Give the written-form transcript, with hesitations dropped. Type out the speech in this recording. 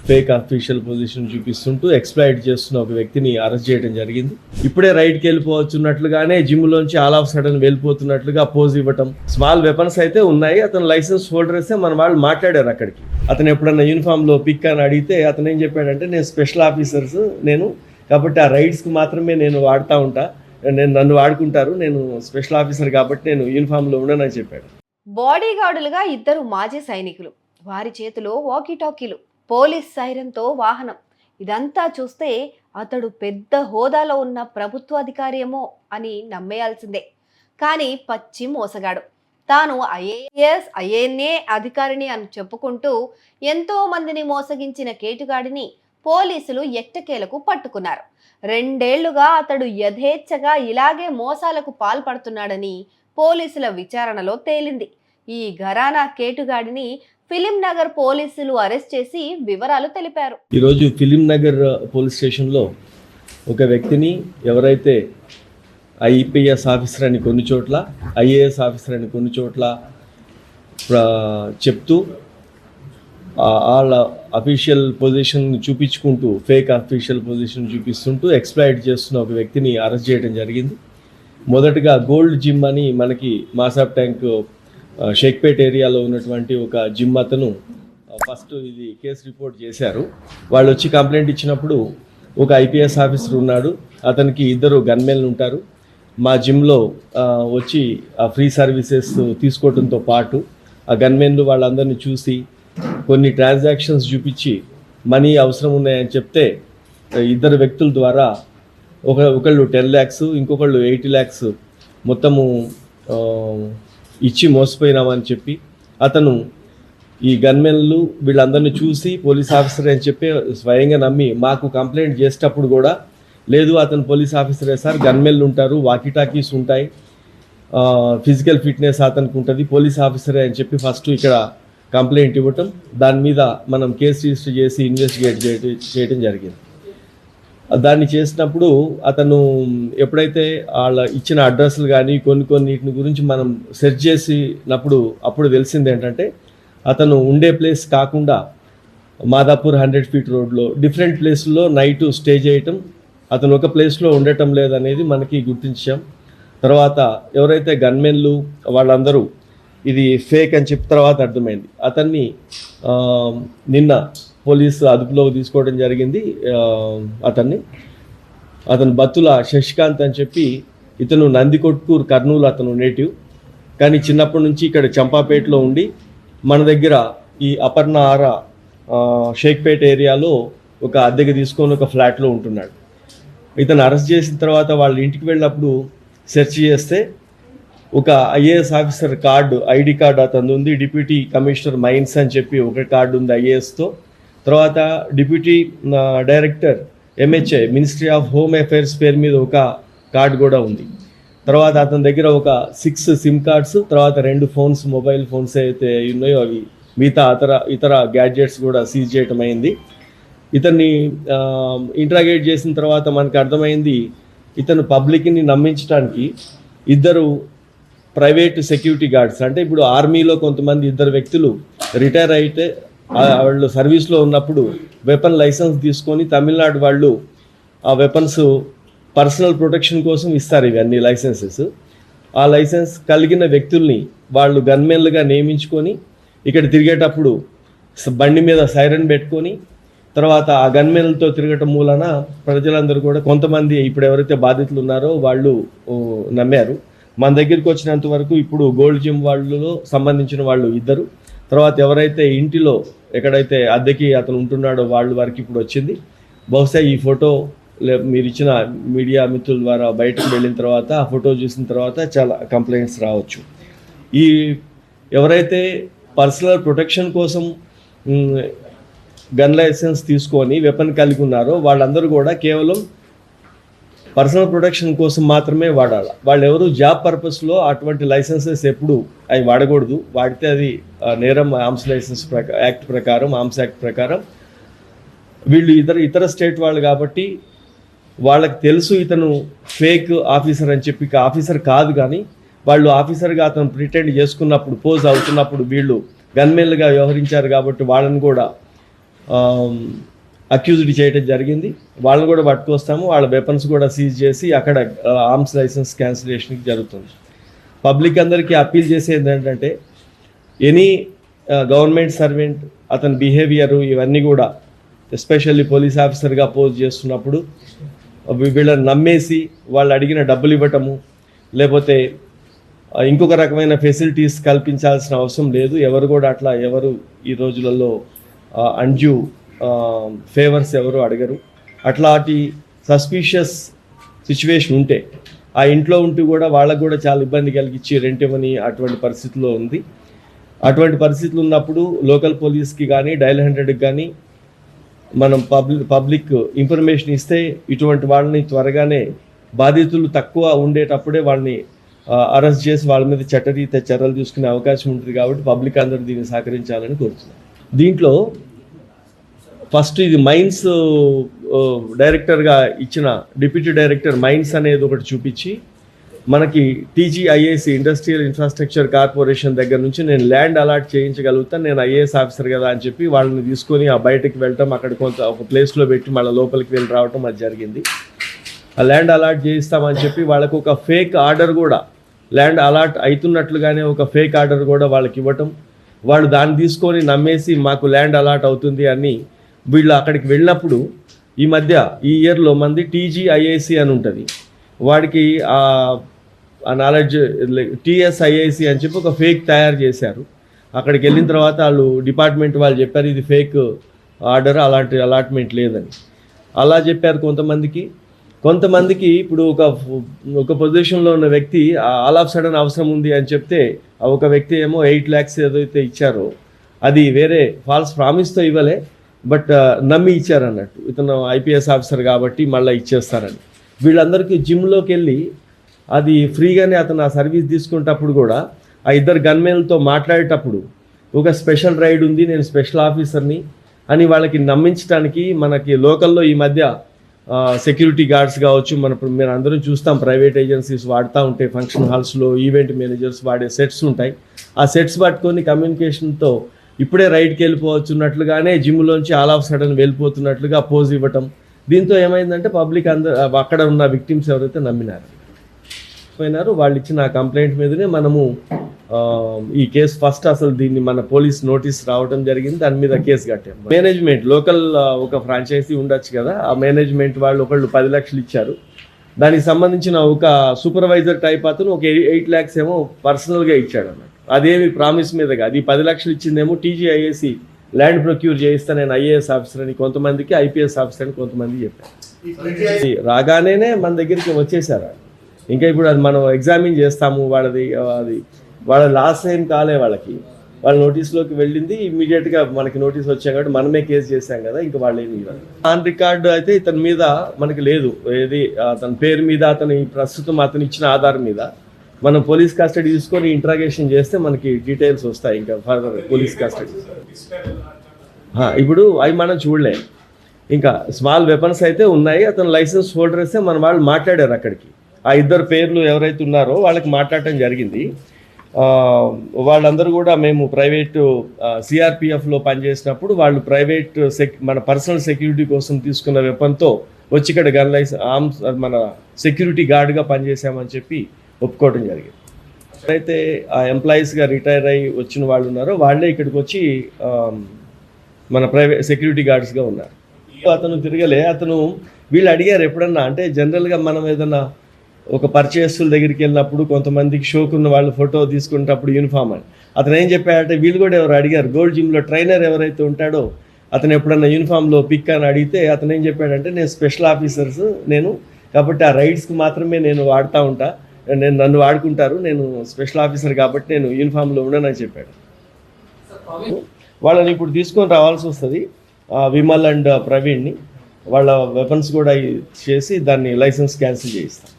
Fake official position చూపిస్తుంటూ exploit చేస్తున్న ఒక వ్యక్తిని అరెస్ట్ చేయడం జరిగింది. ఇప్పుడే రైడ్కి వెళ్ళిపోవచ్చున్నట్లుగానే జిమ్లోంచి ఆల్ ఆఫ్ సడన్ వెళ్ళిపోతున్నట్లుగా పోజ్ ఇవ్వటం. స్మాల్ వెపన్స్ అయితే ఉన్నాయి, అతను లైసెన్స్ హోల్డర్ అయితే మన వాళ్ళు మాట్లాడారు అక్కడికి. అతను ఎప్పుడన్నా యూనిఫామ్లో పిక్ అని అడిగితే అతను ఏం చెప్పాడంటే, నేను స్పెషల్ ఆఫీసర్స్ కాబట్టి ఆ రైడ్స్కి మాత్రమే నేను వాడుతూ ఉంటా, నన్ను వాడుకుంటారు, నేను స్పెషల్ ఆఫీసర్ కాబట్టి నేను యూనిఫామ్లో ఉండనని చెప్పాడు. బాడీ గార్డులుగా ఇద్దరు మాజీ సైనికులు, వారి చేతిలో వాకీటాకీలు, పోలీస్ సైరన్తో వాహనం. ఇదంతా చూస్తే అతడు పెద్ద హోదాలో ఉన్న ప్రభుత్వ అధికారి ఏమో అని నమ్మేయాల్సిందే. కానీ పచ్చి మోసగాడు. తాను ఐఏఎస్ ఐఏఎన్ఏ అధికారిని అని చెప్పుకుంటూ ఎంతో మందిని మోసగించిన కేటుగాడిని పోలీసులు ఎట్టకేలకు పట్టుకున్నారు. 2 ఏళ్లుగా అతడు యథేచ్ఛగా ఇలాగే మోసాలకు పాల్పడుతున్నాడని పోలీసుల విచారణలో తేలింది. ఈ ఘరానా కేటుగాడిని ఫిలిం నగర్ పోలీసులు అరెస్ట్ చేసి వివరాలు తెలిపారు. ఈరోజు ఫిలిం నగర్ పోలీస్ స్టేషన్లో ఒక వ్యక్తిని ఎవరైతే ఐపీఎస్ ఆఫీసర్ అని కొన్ని చోట్ల, ఐఏఎస్ ఆఫీసర్ అని కొన్ని చోట్ల చెప్తూ వాళ్ళ అఫీషియల్ పొజిషన్ చూపించుకుంటూ ఫేక్ అఫీషియల్ పొజిషన్ చూపిస్తుంటూ ఎక్స్ప్లాయిట్ చేస్తున్న ఒక వ్యక్తిని అరెస్ట్ చేయడం జరిగింది. మొదటగా గోల్డ్ జిమ్ అని మనకి మాసాబ్ ట్యాంక్ షేక్పేట్ ఏరియాలో ఉన్నటువంటి ఒక జిమ్ అతను ఫస్ట్ ఇది కేసు రిపోర్ట్ చేశారు. వాళ్ళు వచ్చి కంప్లైంట్ ఇచ్చినప్పుడు ఒక ఐపీఎస్ ఆఫీసర్ ఉన్నాడు, అతనికి 2 గన్మెన్లు ఉంటారు, మా జిమ్లో వచ్చి ఆ ఫ్రీ సర్వీసెస్ తీసుకోవడంతో పాటు ఆ గన్మెన్లు వాళ్ళందరినీ చూసి కొన్ని ట్రాన్సాక్షన్స్ చూపించి మనీ అవసరం ఉన్నాయని చెప్తే 2 వ్యక్తుల ద్వారా ఒకళ్ళు 10 lakhs ఇంకొకళ్ళు 80 lakhs మొత్తము ఇచ్చి మోసపోయినామని చెప్పి అతను ఈ గన్మెన్లు వీళ్ళందరినీ చూసి పోలీస్ ఆఫీసర్ అని చెప్పి స్వయంగా నమ్మి మాకు కంప్లైంట్ చేసేటప్పుడు కూడా, లేదు అతను పోలీస్ ఆఫీసరే సార్, గన్మెన్లు ఉంటారు, వాకీటాకీస్ ఉంటాయి, ఫిజికల్ ఫిట్నెస్ అతనికి ఉంటుంది, పోలీస్ ఆఫీసరే అని చెప్పి ఫస్ట్ ఇక్కడ కంప్లైంట్ ఇవ్వటం, దాని మీద మనం కేసు రిజిస్టర్ చేసి ఇన్వెస్టిగేట్ చేయడం జరిగింది. దాన్ని చేసినప్పుడు అతను ఎప్పుడైతే వాళ్ళ ఇచ్చిన అడ్రస్లు కానీ కొన్నిటిని గురించి మనం సెర్చ్ చేసినప్పుడు అప్పుడు తెలిసింది ఏంటంటే, అతను ఉండే ప్లేస్ కాకుండా మాదాపూర్ 100 feet రోడ్లో డిఫరెంట్ ప్లేస్లో నైట్ స్టే చేయటం, అతను ఒక ప్లేస్లో ఉండటం లేదనేది మనకి గుర్తించాం. తర్వాత ఎవరైతే గన్మెన్లు వాళ్ళందరూ ఇది ఫేక్ అని చెప్పిన తర్వాత అర్థమైంది. అతన్ని నిన్న పోలీసు అదుపులోకి తీసుకోవడం జరిగింది. అతను బత్తుల శశికాంత్ అని చెప్పి, ఇతను నందికొట్కూరు కర్నూలు అతను నేటివ్, కానీ చిన్నప్పటి నుంచి ఇక్కడ చంపాపేటలో ఉండి మన దగ్గర ఈ అపర్ణ ఆరా షేక్పేట్ ఏరియాలో ఒక అద్దెకి తీసుకొని ఒక ఫ్లాట్లో ఉంటున్నాడు. ఇతను అరెస్ట్ చేసిన తర్వాత వాళ్ళ ఇంటికి వెళ్ళినప్పుడు సెర్చ్ చేస్తే ఒక IAS officer card, ID card అతను ఉంది, డిప్యూటీ కమిషనర్ మైన్స్ అని చెప్పి ఒక కార్డు ఉంది ఐఏఎస్తో. తర్వాత deputy director MHI ministry of home affairs పేరు మీద ఒక కార్డు కూడా ఉంది. తర్వాత అతని దగ్గర ఒక 6 సిమ్ కార్డ్స్, తర్వాత 2 phones, మొబైల్ ఫోన్స్ అయితే ఉన్నాయో అవి మిగతా ఇతర గ్యాడ్జెట్స్ కూడా సీజ్ చేయటం అయింది. ఇతన్ని ఇంట్రాగేట్ చేసిన తర్వాత మనకు అర్థమైంది, ఇతను పబ్లిక్ని నమ్మించడానికి 2 ప్రైవేట్ సెక్యూరిటీ గార్డ్స్, అంటే ఇప్పుడు ఆర్మీలో కొంతమంది 2 వ్యక్తులు రిటైర్ అయితే వాళ్ళు సర్వీస్లో ఉన్నప్పుడు వెపన్ లైసెన్స్ తీసుకొని తమిళనాడు వాళ్ళు ఆ వెపన్స్ పర్సనల్ ప్రొటెక్షన్ కోసం ఇస్తారు ఇవన్నీ లైసెన్సెస్. ఆ లైసెన్స్ కలిగిన వ్యక్తుల్ని వాళ్ళు గన్మెన్లుగా నియమించుకొని ఇక్కడ తిరిగేటప్పుడు బండి మీద సైరన్ పెట్టుకొని తర్వాత ఆ గన్మెన్లతో తిరగటం మూలన ప్రజలందరూ కూడా కొంతమంది ఇప్పుడు ఎవరైతే బాధితులు ఉన్నారో వాళ్ళు నమ్మారు. మన దగ్గరికి వచ్చినంత వరకు ఇప్పుడు గోల్డ్ జిమ్ వాళ్ళలో సంబంధించిన వాళ్ళు 2, తర్వాత ఎవరైతే ఇంటిలో ఎక్కడైతే అద్దెకి అతను ఉంటున్నాడో వాళ్ళ వరకు ఇప్పుడు వచ్చింది. బహుశా ఈ ఫోటో మీరు ఇచ్చిన మీడియా మిత్రుల ద్వారా బయటకు వెళ్ళిన తర్వాత ఆ ఫోటో చూసిన తర్వాత చాలా కంప్లైంట్స్ రావచ్చు. ఈ ఎవరైతే పర్సనల్ ప్రొటెక్షన్ కోసం గన్ లైసెన్స్ తీసుకొని వెపన్ కలిగి ఉన్నారో వాళ్ళందరూ కూడా కేవలం పర్సనల్ ప్రొటెక్షన్ కోసం మాత్రమే వాడాలి. వాళ్ళు ఎవరు జాబ్ పర్పస్లో అటువంటి లైసెన్సెస్ ఎప్పుడు అవి వాడకూడదు. వాడితే అది నేరం ఆర్మ్స్ లైసెన్స్ యాక్ట్ ప్రకారం, ఆర్మ్స్ యాక్ట్ ప్రకారం. వీళ్ళు ఇతర స్టేట్ వాళ్ళు కాబట్టి వాళ్ళకి తెలుసు ఇతను ఫేక్ ఆఫీసర్ అని చెప్పి, ఆఫీసర్ కాదు కానీ వాళ్ళు ఆఫీసర్గా అతను ప్రిటెండ్ చేసుకున్నప్పుడు, పోజ్ అవుతున్నప్పుడు వీళ్ళు గన్మెన్లుగా వ్యవహరించారు కాబట్టి వాళ్ళని కూడా అక్యూజ్డ్ చేయడం జరిగింది. వాళ్ళని కూడా పట్టుకొస్తాము, వాళ్ళ వెపన్స్ కూడా సీజ్ చేసి అక్కడ ఆర్మ్స్ లైసెన్స్ క్యాన్సిలేషన్కి జరుగుతుంది. పబ్లిక్ అందరికీ అప్పీల్ చేసేది ఏంటంటే ఎనీ గవర్నమెంట్ సర్వెంట్ అతని బిహేవియరు ఇవన్నీ కూడా ఎస్పెషల్లీ పోలీస్ ఆఫీసర్గా పోజ్ చేస్తున్నప్పుడు వీళ్ళని నమ్మేసి వాళ్ళు అడిగిన డబ్బులు ఇవ్వటము లేకపోతే ఇంకొక రకమైన ఫెసిలిటీస్ కల్పించాల్సిన అవసరం లేదు. ఎవరు కూడా అట్లా ఎవరు ఈ రోజులలో అన్డ్యూ ఫేవర్స్ ఎవరు అడగరు. అట్లాంటి సస్పీషియస్ సిచ్యువేషన్ ఉంటే ఆ ఇంట్లో ఉంటూ కూడా వాళ్ళకు కూడా చాలా ఇబ్బంది కలిగించి రెంట్ ఇవ్వని అటువంటి పరిస్థితిలో ఉంది. అటువంటి పరిస్థితులు ఉన్నప్పుడు లోకల్ పోలీస్కి కానీ డయల్ 100కి కానీ మనం పబ్లిక్ ఇన్ఫర్మేషన్ ఇస్తే ఇటువంటి వాళ్ళని త్వరగానే బాధితులు తక్కువ ఉండేటప్పుడే వాళ్ళని అరెస్ట్ చేసి వాళ్ళ మీద చట్టరీత్యా చర్యలు తీసుకునే అవకాశం ఉంటుంది. కాబట్టి పబ్లిక్ అందరూ దీన్ని సహకరించాలని కోరుతున్నాం. దీంట్లో ఫస్ట్ ఇది మైన్స్ డైరెక్టర్గా ఇచ్చిన డిప్యూటీ డైరెక్టర్ మైన్స్ అనేది ఒకటి చూపించి మనకి TGIAC ఇండస్ట్రియల్ ఇన్ఫ్రాస్ట్రక్చర్ కార్పొరేషన్ దగ్గర నుంచి నేను ల్యాండ్ అలాట్ చేయించగలుగుతాను, నేను IAS ఆఫీసర్ కదా అని చెప్పి వాళ్ళని తీసుకొని ఆ బయటకు వెళ్ళటం, అక్కడ కొంత ఒక ప్లేస్లో పెట్టి మళ్ళీ లోపలికి వెళ్ళి రావటం అది జరిగింది. ఆ ల్యాండ్ అలాట్ చేయిస్తామని చెప్పి వాళ్ళకు ఒక ఫేక్ ఆర్డర్ కూడా ల్యాండ్ అలాట్ అవుతున్నట్లుగానే ఒక ఫేక్ ఆర్డర్ కూడా వాళ్ళకి ఇవ్వటం, వాళ్ళు దాన్ని తీసుకొని నమ్మేసి మాకు ల్యాండ్ అలాట్ అవుతుంది అని వీళ్ళు అక్కడికి వెళ్ళినప్పుడు ఈ మధ్య ఈ ఇయర్లో మంది TGIAC అని ఉంటుంది, వాడికి ఆ నాలెడ్జ్ TSIAC అని చెప్పి ఒక ఫేక్ తయారు చేశారు. అక్కడికి వెళ్ళిన తర్వాత వాళ్ళు డిపార్ట్మెంట్ వాళ్ళు చెప్పారు ఇది ఫేక్ ఆర్డర్, అలాంటి అలాట్మెంట్ లేదని అలా చెప్పారు కొంతమందికి ఇప్పుడు ఒక పొజిషన్లో ఉన్న వ్యక్తి ఆల్ ఆఫ్ సడన్ అవసరం ఉంది అని చెప్తే ఒక వ్యక్తి ఏమో 8 lakhs ఏదైతే ఇచ్చారో అది వేరే ఫాల్స్ ప్రామిస్తో ఇవ్వలే, బట్ నమ్మి ఇచ్చారన్నట్టు. ఇతను IPS ఆఫీసర్ కాబట్టి మళ్ళీ ఇచ్చేస్తారని వీళ్ళందరికీ జిమ్లోకి వెళ్ళి అది ఫ్రీగానే అతను ఆ సర్వీస్ తీసుకునేటప్పుడు కూడా ఆ ఇద్దరు గన్మెన్లతో మాట్లాడేటప్పుడు ఒక స్పెషల్ రైడ్ ఉంది, నేను స్పెషల్ ఆఫీసర్ని అని వాళ్ళకి నమ్మించడానికి మనకి లోకల్లో ఈ మధ్య సెక్యూరిటీ గార్డ్స్ కావచ్చు, మీరు అందరం చూస్తాం ప్రైవేట్ ఏజెన్సీస్ వాడుతూ ఉంటాయి, ఫంక్షన్ హాల్స్లో ఈవెంట్ మేనేజర్స్ వాడే సెట్స్ ఉంటాయి. ఆ సెట్స్ పట్టుకొని కమ్యూనికేషన్తో ఇప్పుడే రైడ్కి వెళ్ళిపోవచ్చున్నట్లుగానే జిమ్లోంచి ఆల్ ఆఫ్ సడన్ వెళ్ళిపోతున్నట్లుగా పోజ్ ఇవ్వటం. దీంతో ఏమైందంటే పబ్లిక్ అక్కడ ఉన్న విక్టిమ్స్ ఎవరైతే నమ్మినారు వాళ్ళు ఇచ్చిన కంప్లైంట్ మీదనే మనము ఈ కేసు ఫస్ట్ అసలు దీన్ని మన పోలీస్ నోటీస్ రావడం జరిగింది, దాని మీద కేసు కట్టాం. మేనేజ్మెంట్ లోకల్ ఒక ఫ్రాంచైజీ ఉండొచ్చు కదా, ఆ మేనేజ్మెంట్ వాళ్ళు ఒకళ్ళు 10 lakhs ఇచ్చారు. దానికి సంబంధించిన ఒక సూపర్వైజర్ టైప్ అతను ఒక 8 lakhs ఏమో పర్సనల్గా ఇచ్చాడు అన్నట్టు. అదేమి ప్రామిస్ మీద కాదు, ఈ 10 lakhs ఇచ్చిందేమో TGIAC ల్యాండ్ ప్రొక్యూర్ చేయిస్తా నేను IAS ఆఫీసర్ అని కొంతమందికి, IPS ఆఫీసర్ అని కొంతమంది చెప్పారు. రాగానే మన దగ్గరికి వచ్చేసారు. ఇంకా ఇప్పుడు అది మనం ఎగ్జామిన్ చేస్తాము, వాళ్ళ లాస్ట్ టైం కాలే వాళ్ళకి, వాళ్ళ నోటీస్లోకి వెళ్ళింది ఇమీడియట్గా మనకి నోటీస్ వచ్చాం కాబట్టి మనమే కేసు చేశాం కదా, ఇంకా వాళ్ళు ఏమి ఆన్ రికార్డు అయితే ఇతని మీద మనకి లేదు, ఏది అతని పేరు మీద అతని ప్రస్తుతం అతను ఇచ్చిన ఆధారం మీద మనం పోలీస్ కస్టడీ తీసుకొని ఇంట్రాగేషన్ చేస్తే మనకి డీటెయిల్స్ వస్తాయి. ఇంకా ఫర్దర్ పోలీస్ కస్టడీ ఇప్పుడు అవి మనం చూడలేం. ఇంకా స్మాల్ వెపన్స్ అయితే ఉన్నాయి, అతను లైసెన్స్ హోల్డర్ అయితే మన వాళ్ళు మాట్లాడారు అక్కడికి, ఆ ఇద్దరు పేర్లు ఎవరైతే ఉన్నారో వాళ్ళకి మాట్లాడటం జరిగింది. వాళ్ళందరూ కూడా మేము ప్రైవేటు CRPFలో పనిచేసినప్పుడు వాళ్ళు ప్రైవేట్ మన పర్సనల్ సెక్యూరిటీ కోసం తీసుకున్న వెపన్తో వచ్చి ఇక్కడ గన్ లైసెన్స్ ఆర్మ్స్ మన సెక్యూరిటీ గార్డ్గా పనిచేసామని చెప్పి ఒప్పుకోవడం జరిగింది. అయితే ఆ ఎంప్లాయీస్గా రిటైర్ అయ్యి వచ్చిన వాళ్ళు ఉన్నారో వాళ్ళే ఇక్కడికి వచ్చి మన ప్రైవేట్ సెక్యూరిటీ గార్డ్స్గా ఉన్నారు. అతను తిరగలే, వీళ్ళు అడిగారు ఎప్పుడన్నా అంటే జనరల్గా మనం ఏదన్నా ఒక పర్చేస్తుల దగ్గరికి వెళ్ళినప్పుడు కొంతమందికి షోకున్న వాళ్ళు ఫోటో తీసుకునేటప్పుడు యూనిఫామ్ అని అతను ఏం చెప్పాడంటే వీళ్ళు కూడా ఎవరు అడిగారు, గోల్డ్ జిమ్లో ట్రైనర్ ఎవరైతే ఉంటాడో అతను ఎప్పుడన్నా యూనిఫామ్లో పిక్ అని అడిగితే అతను ఏం చెప్పాడంటే నేను స్పెషల్ ఆఫీసర్స్ కాబట్టి ఆ రైడ్స్కి మాత్రమే నేను వాడుతూ ఉంటా, నన్ను వాడుకుంటారు, నేను స్పెషల్ ఆఫీసర్ కాబట్టి నేను యూనిఫామ్లో ఉండనని చెప్పాడు. వాళ్ళని ఇప్పుడు తీసుకొని రావాల్సి వస్తుంది, విమల్ అండ్ ప్రవీణ్ని, వాళ్ళ వెపన్స్ కూడా చేసి దాన్ని లైసెన్స్ క్యాన్సిల్ చేయిస్తాం.